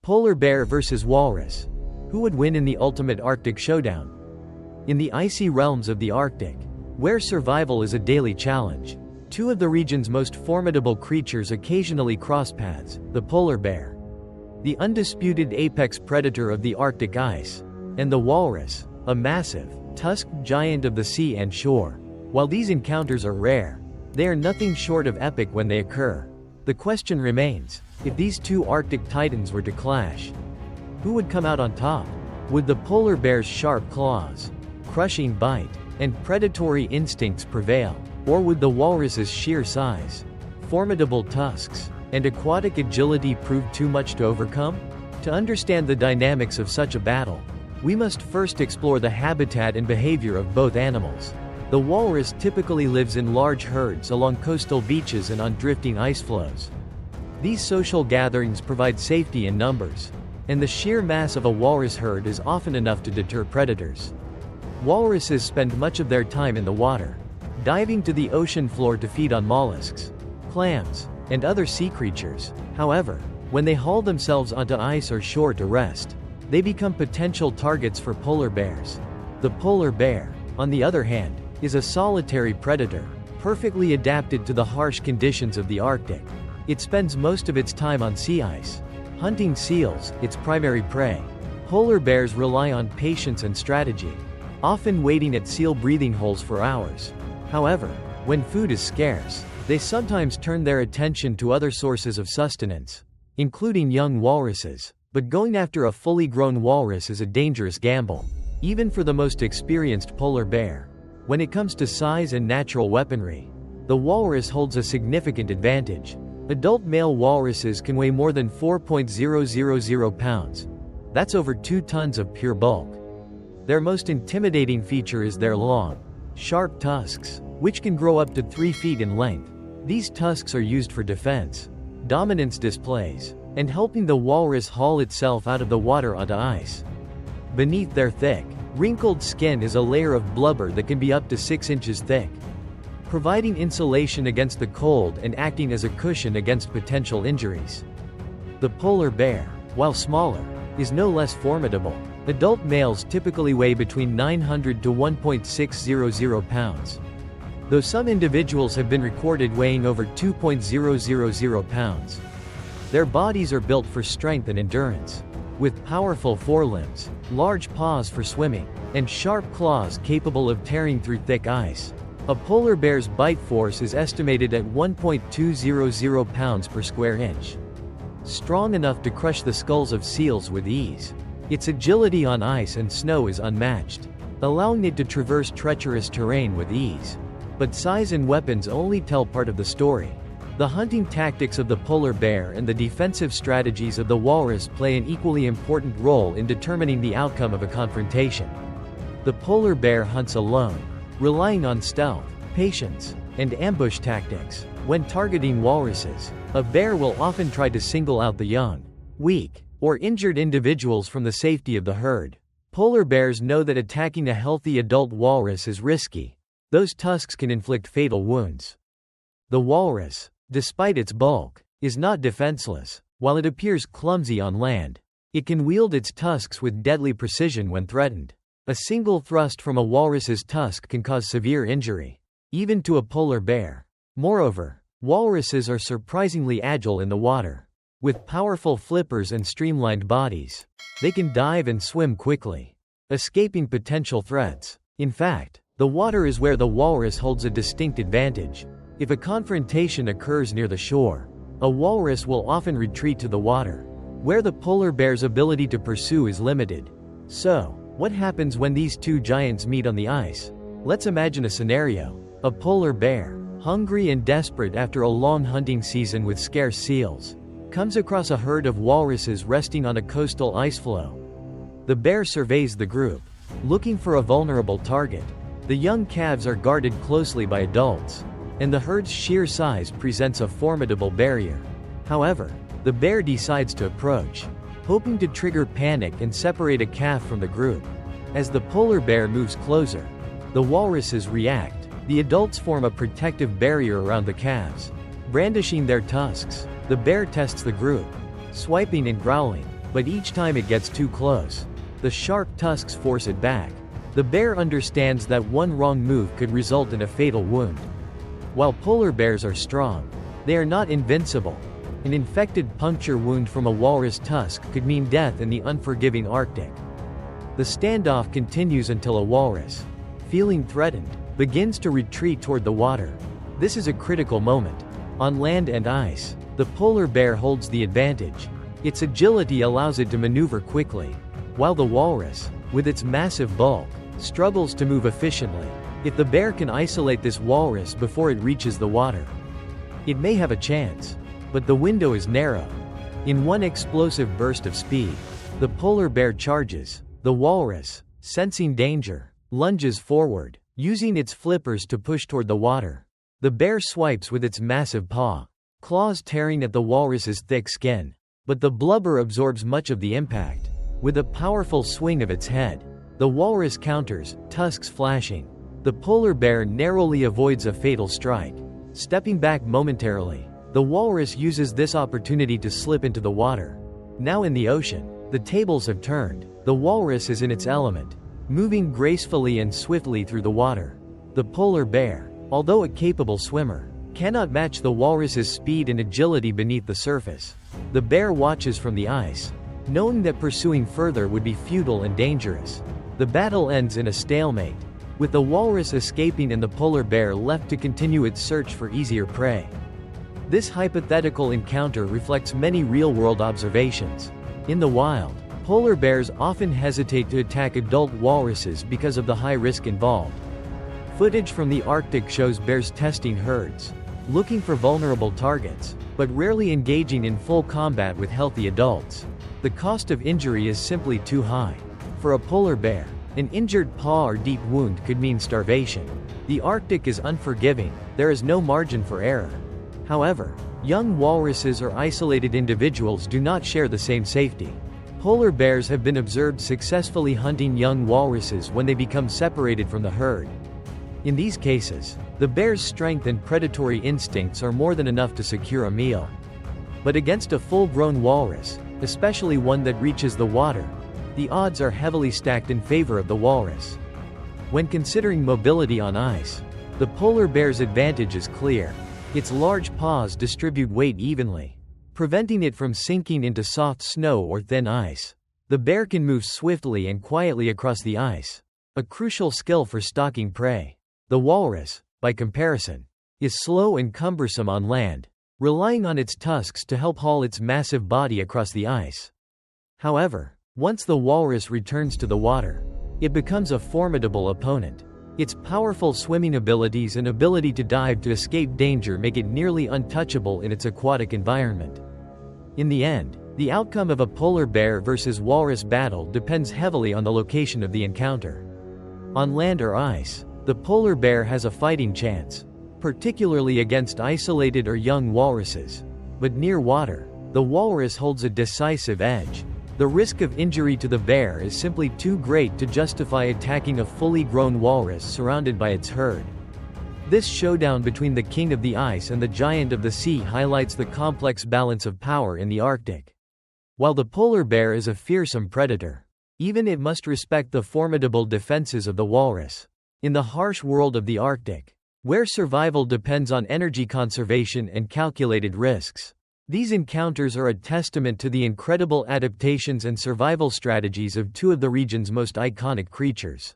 Polar bear versus walrus. Who would win in the ultimate Arctic showdown? In the icy realms of the Arctic, where survival is a daily challenge, two of the region's most formidable creatures occasionally cross paths: the polar bear, the undisputed apex predator of the Arctic ice, and the walrus, a massive, tusked giant of the sea and shore. While these encounters are rare, they are nothing short of epic when they occur. The question remains, if these two Arctic titans were to clash, who would come out on top? Would the polar bear's sharp claws, crushing bite, and predatory instincts prevail? Or would the walrus's sheer size, formidable tusks, and aquatic agility prove too much to overcome? To understand the dynamics of such a battle, we must first explore the habitat and behavior of both animals. The walrus typically lives in large herds along coastal beaches and on drifting ice floes. These social gatherings provide safety in numbers, and the sheer mass of a walrus herd is often enough to deter predators. Walruses spend much of their time in the water, diving to the ocean floor to feed on mollusks, clams, and other sea creatures. However, when they haul themselves onto ice or shore to rest, they become potential targets for polar bears. The polar bear, on the other hand, is a solitary predator, perfectly adapted to the harsh conditions of the Arctic. It spends most of its time on sea ice, hunting seals, its primary prey. Polar bears rely on patience and strategy, often waiting at seal breathing holes for hours. However, when food is scarce, they sometimes turn their attention to other sources of sustenance, including young walruses. But going after a fully grown walrus is a dangerous gamble, even for the most experienced polar bear. When it comes to size and natural weaponry, the walrus holds a significant advantage. Adult male walruses can weigh more than 4.000 pounds. That's over 2 tons of pure bulk. Their most intimidating feature is their long, sharp tusks, which can grow up to 3 feet in length. These tusks are used for defense, dominance displays, and helping the walrus haul itself out of the water onto ice. Beneath their thick, wrinkled skin is a layer of blubber that can be up to 6 inches thick, providing insulation against the cold and acting as a cushion against potential injuries. The polar bear, while smaller, is no less formidable. Adult males typically weigh between 900 to 1.600 pounds, though some individuals have been recorded weighing over 2.000 pounds. Their bodies are built for strength and endurance, with powerful forelimbs, large paws for swimming, and sharp claws capable of tearing through thick ice. A polar bear's bite force is estimated at 1.200 pounds per square inch, strong enough to crush the skulls of seals with ease. Its agility on ice and snow is unmatched, allowing it to traverse treacherous terrain with ease. But size and weapons only tell part of the story. The hunting tactics of the polar bear and the defensive strategies of the walrus play an equally important role in determining the outcome of a confrontation. The polar bear hunts alone, relying on stealth, patience, and ambush tactics. When targeting walruses, a bear will often try to single out the young, weak, or injured individuals from the safety of the herd. Polar bears know that attacking a healthy adult walrus is risky. Those tusks can inflict fatal wounds. The walrus, despite its bulk, is not defenseless. While it appears clumsy on land, it can wield its tusks with deadly precision when threatened. A single thrust from a walrus's tusk can cause severe injury, even to a polar bear. Moreover, walruses are surprisingly agile in the water. With powerful flippers and streamlined bodies, they can dive and swim quickly, escaping potential threats. In fact, the water is where the walrus holds a distinct advantage. If a confrontation occurs near the shore, a walrus will often retreat to the water, where the polar bear's ability to pursue is limited. So, what happens when these two giants meet on the ice? Let's imagine a scenario. A polar bear, hungry and desperate after a long hunting season with scarce seals, comes across a herd of walruses resting on a coastal ice floe. The bear surveys the group, looking for a vulnerable target. The young calves are guarded closely by adults, and the herd's sheer size presents a formidable barrier. However, the bear decides to approach, hoping to trigger panic and separate a calf from the group. As the polar bear moves closer, the walruses react. The adults form a protective barrier around the calves. Brandishing their tusks, the bear tests the group, swiping and growling. but each time it gets too close, the sharp tusks force it back. The bear understands that one wrong move could result in a fatal wound. While polar bears are strong, they are not invincible. An infected puncture wound from a walrus tusk could mean death in the unforgiving Arctic. The standoff continues until a walrus, feeling threatened, begins to retreat toward the water. This is a critical moment. On land and ice, the polar bear holds the advantage. Its agility allows it to maneuver quickly, while the walrus, with its massive bulk, struggles to move efficiently. If the bear can isolate this walrus before it reaches the water, it may have a chance. But the window is narrow. In one explosive burst of speed, the polar bear charges. The walrus, sensing danger, lunges forward, using its flippers to push toward the water. The bear swipes with its massive paw, claws tearing at the walrus's thick skin. But the blubber absorbs much of the impact. With a powerful swing of its head, the walrus counters, tusks flashing. The polar bear narrowly avoids a fatal strike, stepping back momentarily. The walrus uses this opportunity to slip into the water. Now in the ocean, the tables have turned. The walrus is in its element, moving gracefully and swiftly through the water. The polar bear, although a capable swimmer, cannot match the walrus's speed and agility beneath the surface. The bear watches from the ice, knowing that pursuing further would be futile and dangerous. The battle ends in a stalemate, with the walrus escaping and the polar bear left to continue its search for easier prey. This hypothetical encounter reflects many real-world observations. In the wild, polar bears often hesitate to attack adult walruses because of the high risk involved. Footage from the Arctic shows bears testing herds, looking for vulnerable targets, but rarely engaging in full combat with healthy adults. The cost of injury is simply too high. For a polar bear, an injured paw or deep wound could mean starvation. The Arctic is unforgiving, there is no margin for error. However, young walruses or isolated individuals do not share the same safety. Polar bears have been observed successfully hunting young walruses when they become separated from the herd. In these cases, the bear's strength and predatory instincts are more than enough to secure a meal. But against a full-grown walrus, especially one that reaches the water, the odds are heavily stacked in favor of the walrus. When considering mobility on ice, the polar bear's advantage is clear. Its large paws distribute weight evenly, preventing it from sinking into soft snow or thin ice. The bear can move swiftly and quietly across the ice, a crucial skill for stalking prey. The walrus, by comparison, is slow and cumbersome on land, relying on its tusks to help haul its massive body across the ice. However, once the walrus returns to the water, it becomes a formidable opponent. Its powerful swimming abilities and ability to dive to escape danger make it nearly untouchable in its aquatic environment. In the end, the outcome of a polar bear versus walrus battle depends heavily on the location of the encounter. On land or ice, the polar bear has a fighting chance, particularly against isolated or young walruses. But near water, the walrus holds a decisive edge. The risk of injury to the bear is simply too great to justify attacking a fully grown walrus surrounded by its herd. This showdown between the king of the ice and the giant of the sea highlights the complex balance of power in the Arctic. While the polar bear is a fearsome predator, even it must respect the formidable defenses of the walrus. In the harsh world of the Arctic, where survival depends on energy conservation and calculated risks, these encounters are a testament to the incredible adaptations and survival strategies of two of the region's most iconic creatures.